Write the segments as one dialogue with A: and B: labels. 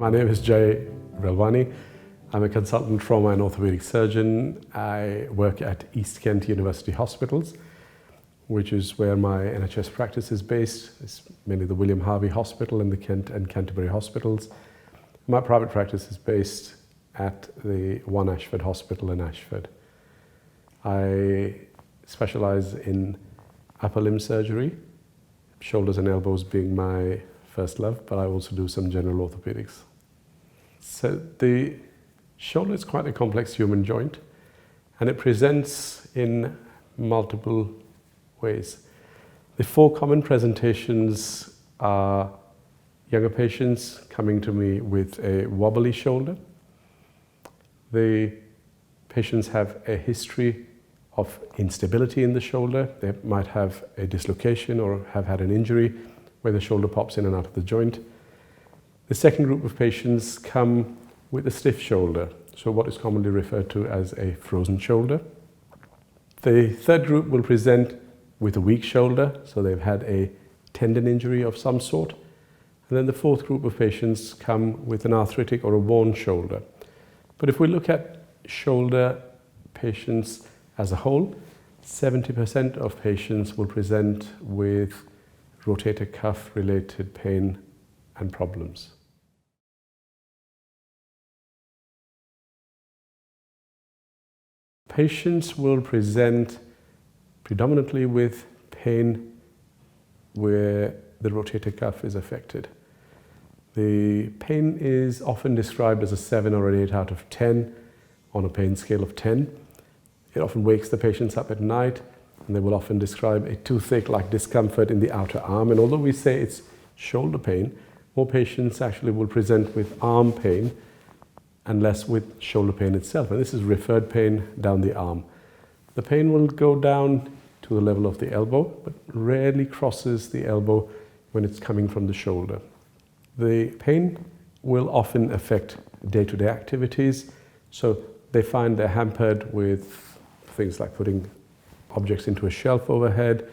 A: My name is Jai Relwani. I'm a consultant trauma and orthopedic surgeon. I work at East Kent University Hospitals, which is where my NHS practice is based. It's mainly the William Harvey Hospital and the Kent and Canterbury hospitals. My private practice is based at the One Ashford Hospital in Ashford. I specialize in upper limb surgery, shoulders and elbows being my first love, but I also do some general orthopedics. So the shoulder is quite a complex human joint, and it presents in multiple ways. The four common presentations are younger patients coming to me with a wobbly shoulder. The patients have a history of instability in the shoulder. They might have a dislocation or have had an injury where the shoulder pops in and out of the joint. The second group of patients come with a stiff shoulder, so what is commonly referred to as a frozen shoulder. The third group will present with a weak shoulder, so they've had a tendon injury of some sort. And then the fourth group of patients come with an arthritic or a worn shoulder. But if we look at shoulder patients as a whole, 70% of patients will present with rotator cuff related pain and problems. Patients will present predominantly with pain where the rotator cuff is affected. The pain is often described as a 7 or an 8 out of 10 on a pain scale of 10. It often wakes the patients up at night, and they will often describe a toothache-like discomfort in the outer arm. And although we say it's shoulder pain, more patients actually will present with arm pain and less with shoulder pain itself. And this is referred pain down the arm. The pain will go down to the level of the elbow, but rarely crosses the elbow when it's coming from the shoulder. The pain will often affect day-to-day activities, so they find they're hampered with things like putting objects into a shelf overhead,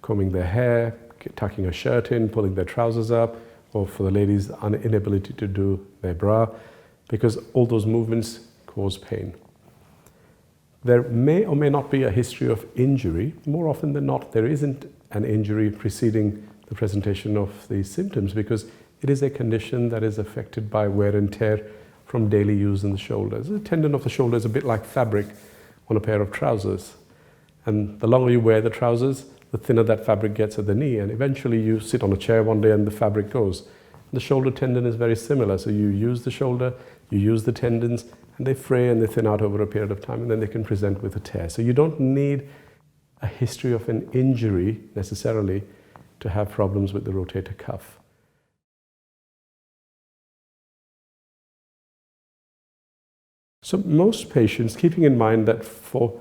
A: combing their hair, tucking a shirt in, pulling their trousers up, or for the ladies, inability to do their bra, because all those movements cause pain. There may or may not be a history of injury. More often than not, there isn't an injury preceding the presentation of these symptoms, because it is a condition that is affected by wear and tear from daily use in the shoulders. The tendon of the shoulder is a bit like fabric on a pair of trousers. And the longer you wear the trousers, the thinner that fabric gets at the knee. And eventually you sit on a chair one day and the fabric goes. The shoulder tendon is very similar. So you use the shoulder, you use the tendons, and they fray and they thin out over a period of time, and then they can present with a tear. So you don't need a history of an injury necessarily to have problems with the rotator cuff. So most patients, keeping in mind that for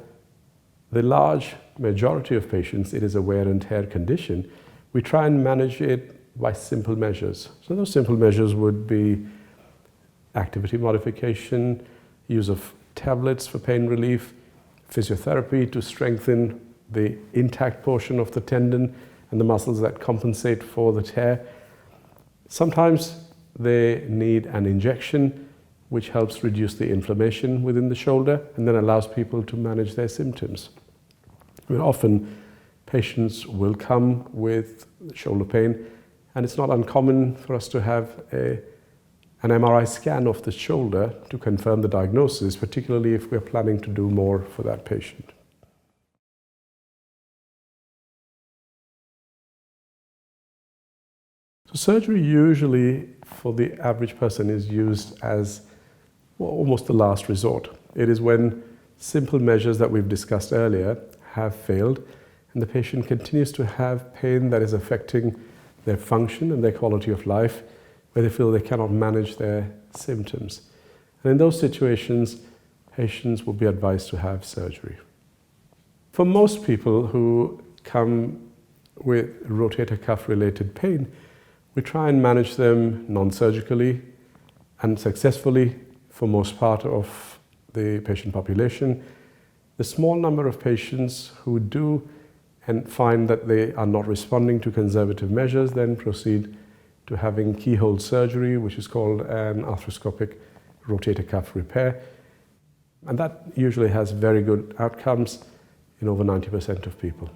A: the large majority of patients it is a wear and tear condition, we try and manage it by simple measures. So those simple measures would be activity modification, use of tablets for pain relief, physiotherapy to strengthen the intact portion of the tendon and the muscles that compensate for the tear. Sometimes they need an injection which helps reduce the inflammation within the shoulder and then allows people to manage their symptoms. I mean, often patients will come with shoulder pain, and it's not uncommon for us to have an MRI scan of the shoulder to confirm the diagnosis, particularly if we're planning to do more for that patient. So surgery usually for the average person is used as almost the last resort. It is when simple measures that we've discussed earlier have failed and the patient continues to have pain that is affecting their function and their quality of life, where they feel they cannot manage their symptoms. And in those situations, patients will be advised to have surgery. For most people who come with rotator cuff related pain, we try and manage them non-surgically and successfully for most part of the patient population. The small number of patients who do and find that they are not responding to conservative measures then proceed to having keyhole surgery, which is called an arthroscopic rotator cuff repair. And that usually has very good outcomes in over 90% of people.